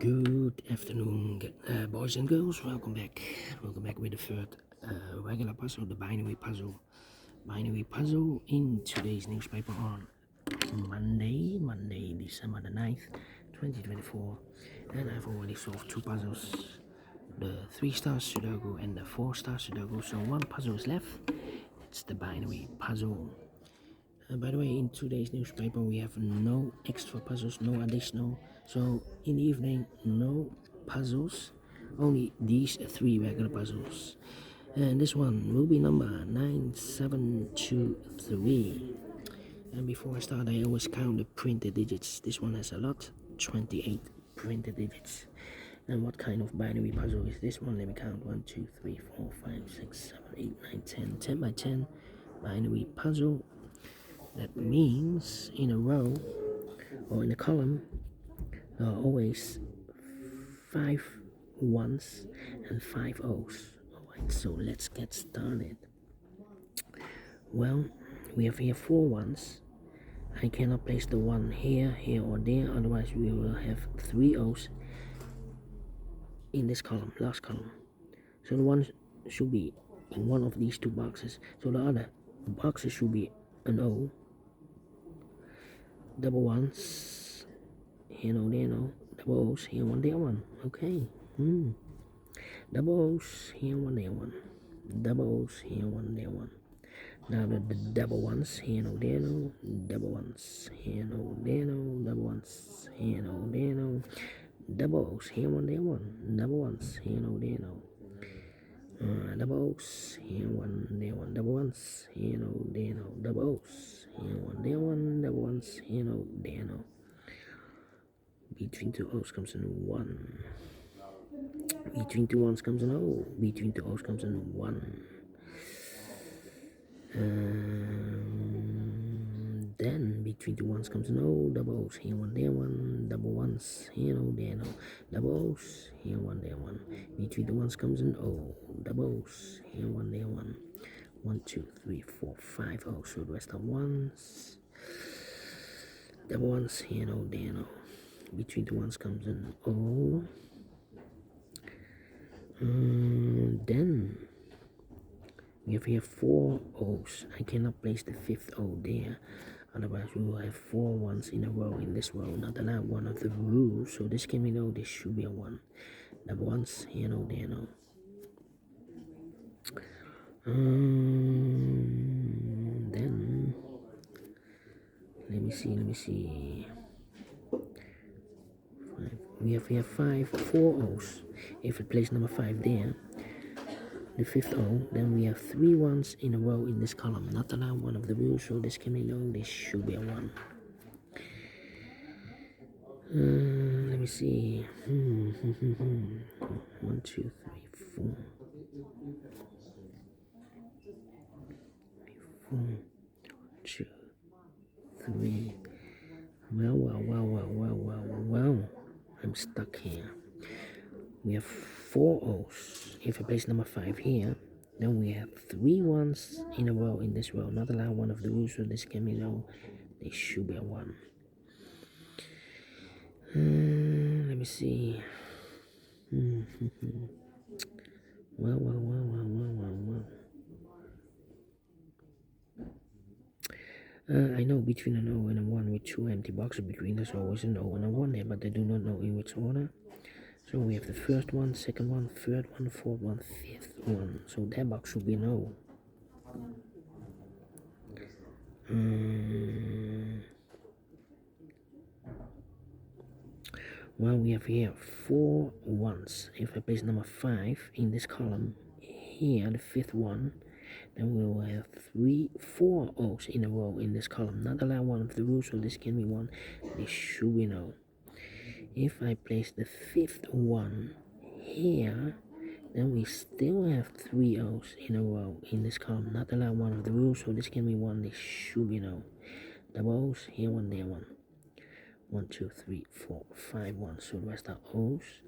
Good afternoon, boys and girls. Welcome back with the third regular puzzle, the binary puzzle. Binary puzzle in today's newspaper on Monday, December the 9th, 2024. And I've already solved two puzzles, the 3-star Sudoku and the 4-star Sudoku. So one puzzle is left. It's the binary puzzle. By the way, in today's newspaper we have no extra puzzles, no additional. So in the evening, no puzzles, only these three regular puzzles. And this one will be number 9723. And before I start, I always count the printed digits. This one has a lot, 28 printed digits. And what kind of binary puzzle is this one? Let me count. 1, 2, 3, 4, 5, 6, 7, 8, 9, 10. 10 by 10 binary puzzle. That means in a row or in a column there are always 5 ones and 5 O's. Alright, so let's get started. Well, we have here 4 ones. I cannot place the 1 here, or there, otherwise we will have 3 O's in this column, last column. So the 1 should be in one of these 2 boxes. So the other boxes should be an O. Double ones, here no, there no. Double O's, here one, there one. Okay. Double O's, here one, there one. Double O's, here one, there one. Now the double ones, here no, there no. Double ones, here no, there no. Double ones, here no, there no. Double O's, here one, there one. Double ones, here no, there no. Double O's, here one, there one. Double ones, here no, there no. Double O's, here one, there one. Double ones, here no, there no. Between 2 O's comes an 1. Between 2 ones comes an O. Between 2 O's comes an 1. Then between 2 ones comes an O. Double O's, here one, there one. Double ones, here no, there no. Double O's, here one, there one. Between 2 ones comes an O. Double O's, here one, there one. 1, 2, 3, 4, 5 O's. So the rest are ones. Double ones, here no, there no. Between 2 ones comes an O. Then we have here 4 O's. I cannot place the 5th O there, otherwise we will have 4 ones in a row in this row. Not allowed, one of the rules. So this can be no, this should be a 1. Double ones, here no, there no. Then let me see. We have here 4 O's. If we place number 5 there, the 5th O, then we have 3 ones in a row in this column. Not allowed, one of the rules, so this can be no, this should be a 1. Let me see. 1, 2, 3, 4. 4, 2, 3. Well. I'm stuck here. We have 4 O's. If I place number 5 here, then we have 3 ones in a row in this row. Not allowed, one of the rules, so this can be no. This should be a 1. Let me see. Well. I know between an O and a 1 with 2 empty boxes between, there's always an O and a 1 there, but I do not know in which order. So we have the first one, second one, third one, fourth one, 5th one. So that box should be an O. Well, we have here 4 ones. If I place number 5 in this column, here, the 5th one, then we will have 4 O's in a row in this column. Not allowed, one of the rules, so this can be 1. This should be no. If I place the 5th one here, then we still have 3 O's in a row in this column. Not allowed, one of the rules, so this can be 1. This should be no. Double O's, here one, there one. 1, 2, 3, 4, 5 ones. So the rest are O's.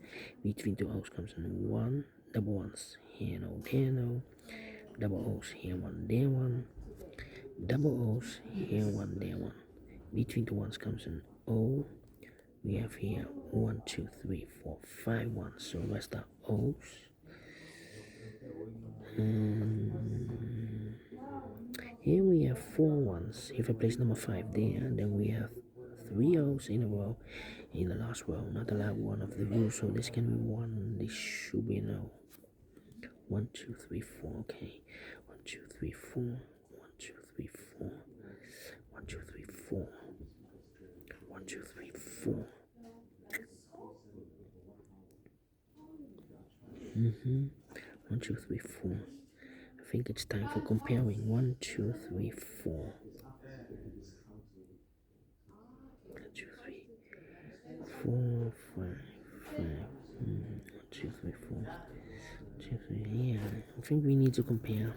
Between 2 O's comes an 1. Double ones, here no, there no. Double O's, here one, there one. Double O's, here one, there one. Between 2 ones comes an O. We have here 1, 2, 3, 4, 5 ones, so the rest are O's. Here we have 4 ones. If I place number 5 there, then we have 3 O's in a row in the last row. Not allowed one of the rules, so this can be 1, this should be an O. 1, 2, 3, 4, okay. 1, 2, 3, 4. 1, 2, 3, 4. 1, 2, 3, 4. 1, 2, 3, 4. 1, 2, 3, 4. I think it's time for comparing. 1, 2, 3, 4. 1, 2, 3, 4, 5, 5. 1, 2, 3, 4. 2, 3. Yeah, I think we need to compare.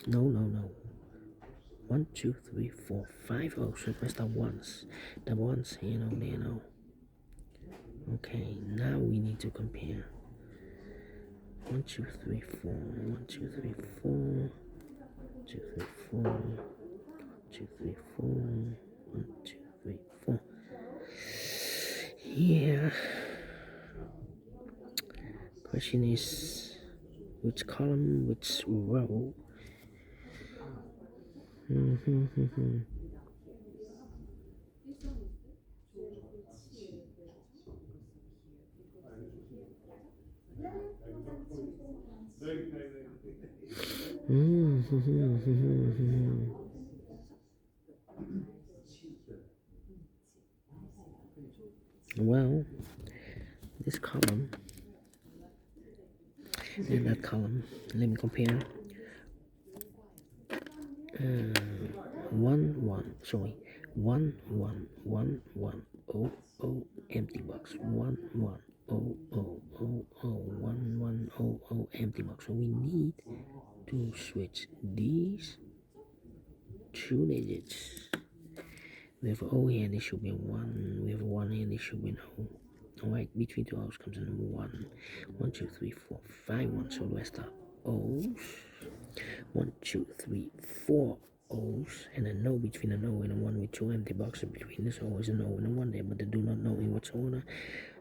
No. 1, 2, 3, 4, 5 O's. So the rest are ones. The ones, you know. Okay, now we need to compare. 1, 2, 3, 4. 1, 2, 3, 4. 2, 3, 4. 2, 3, 4. 1, 2, 3, 4. Yeah. Question is, which column, which row? Well, this column and that column, let me compare. 1 1, sorry, 1 1 1 1 0 0 empty box. 1 1 0 0 0 0 1 1 0 0 empty box. So we need to switch these 2 digits. We have an O here, this should be a 1. We have a 1 here, this should be an O. Alright, between 2 O's comes a number 1. 1, 2, 3, 4, 5 1. So the rest are O's. 1, 2, 3, 4 O's, and a no between an O and a 1 with 2 empty boxes between. This O is an O and a 1 there, but they do not know in what order.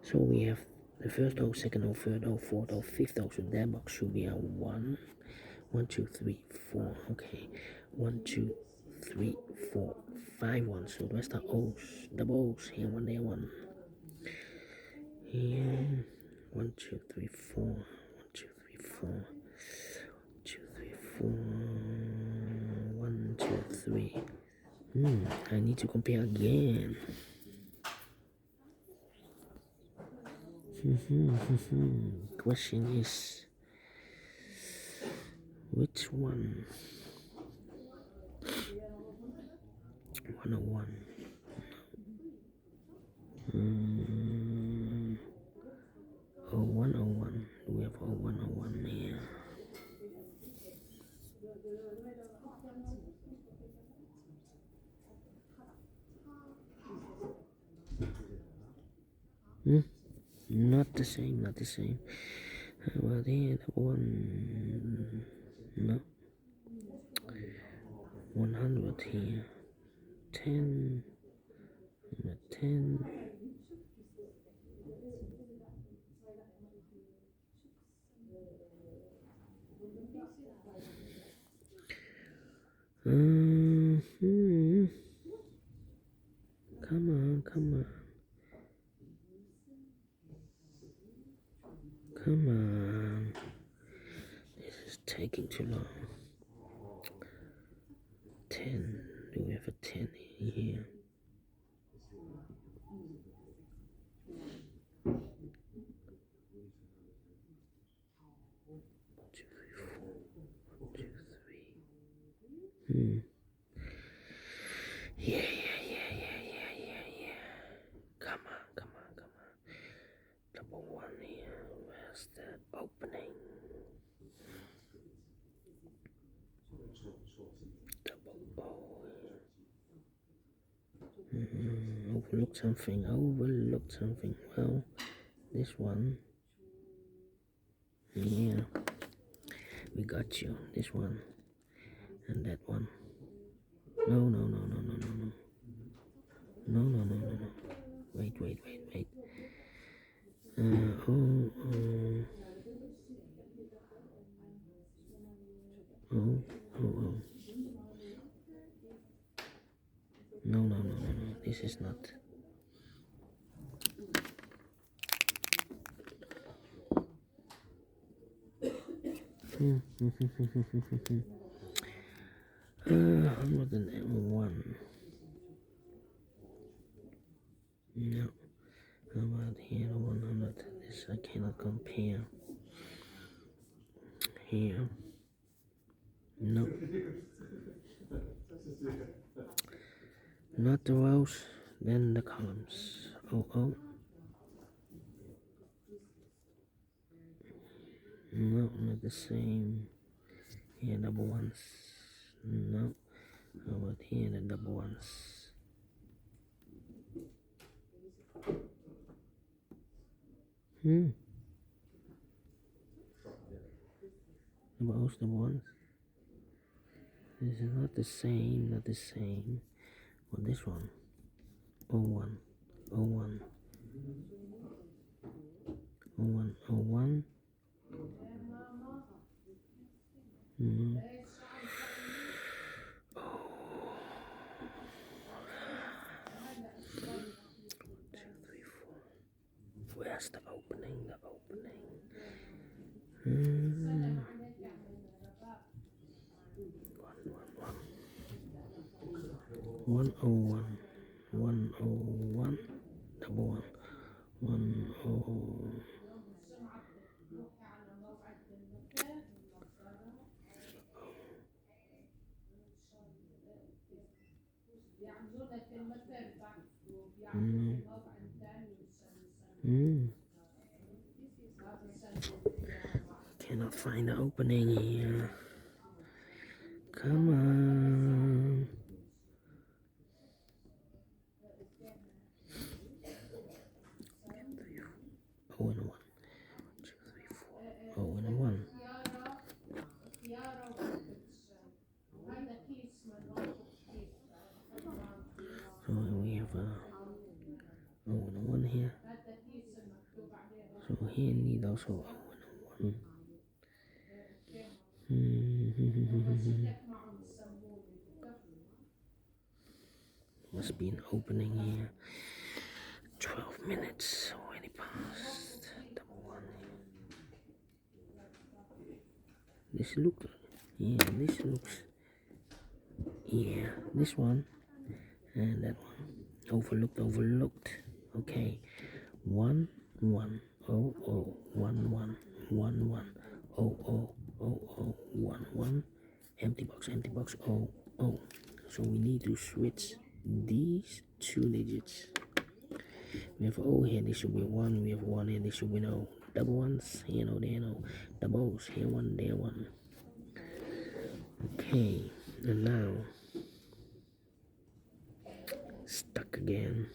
So we have the first O, second O, third O, fourth O, fifth O. So that box should be a 1. 1, 2, 3, 4. Okay. 1, 2, 3, 4, 5 1. So the rest are O's. Double O's. Here, 1 there, 1. Here. 1, 2, 3, 4. 1, 2, 3, 4. 2, 3, 4. 1, 2, 3. I need to compare again. Question is, which one? 101. 0101. We have 0101 here. Not the same. Well, there, the one, no, 100 here, 10, 10, come on, this is taking too long. 10, do we have a 10 here? 2, 3, 4, 1, 2, 3. Yeah. Come on. Double 1 here. Where's that opening? Double O here. Overlooked something. Well, this one. Yeah. We got you. This one. And that one. No. No, no, no, no, no. Wait. Oh. No. This is not. More than one. No. How about here? 100. This I cannot compare. Here. No. Not the rows, then the columns. Oh. No, not the same. Here, double ones. No. How about here, the double ones? Double ones. This is not the same. Well, this one. 01. 01. 01. Where's the opening? 101. 101. Double one. 101. Cannot find the opening here. Come on. Oh, and a 1. 2, 3, 4. Oh, and a 1. So we have a oh and a 1 here. So here need also oh and a 1. Must be an opening here. 12 minutes already passed. Double 1. This looks this one and that one. Overlooked. Okay. 1 1 0 0 1 1 1 1 0 0 0 1 1. Empty box 0 0. So we need to switch these two digits. We have O here, this should be 1. We have 1 here, this should be no. Double ones, here no, there no. Doubles, here 1, there 1. Okay, and now stuck again.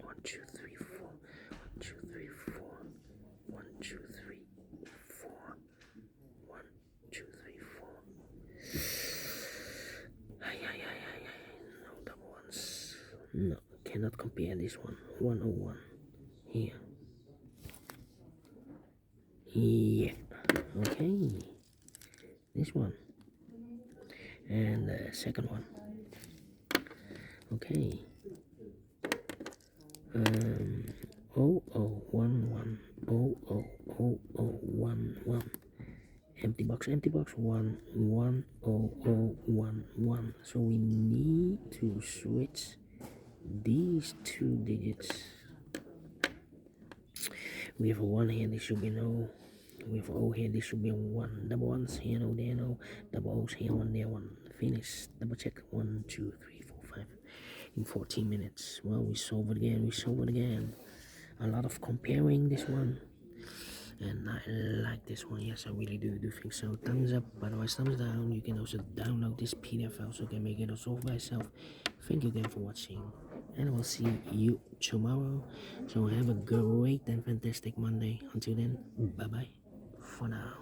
1 2 3 4. 1 2 3 4. 1 2 3 4. 1 2 3 4. No double ones. No, cannot compare this one. 101 here. Yeah. Okay. This one. And the second one. Okay. 0011 000011. Empty box 110011. So we need to switch these two digits. We have a 1 here, this should be no. We have O here, this should be a 1. Double ones here, no, there, no. Double O's here, 1 there, 1. Finish. Double check. 1 2 3 4 5. In 14 minutes. Well, we solve it again. A lot of comparing this one. And I like this one. Yes, I really do think so. Thumbs up, otherwise thumbs down. You can also download this PDF file so you can make it solve by yourself. Thank you again for watching. And I will see you tomorrow. So have a great and fantastic Monday. Until then, bye bye for now.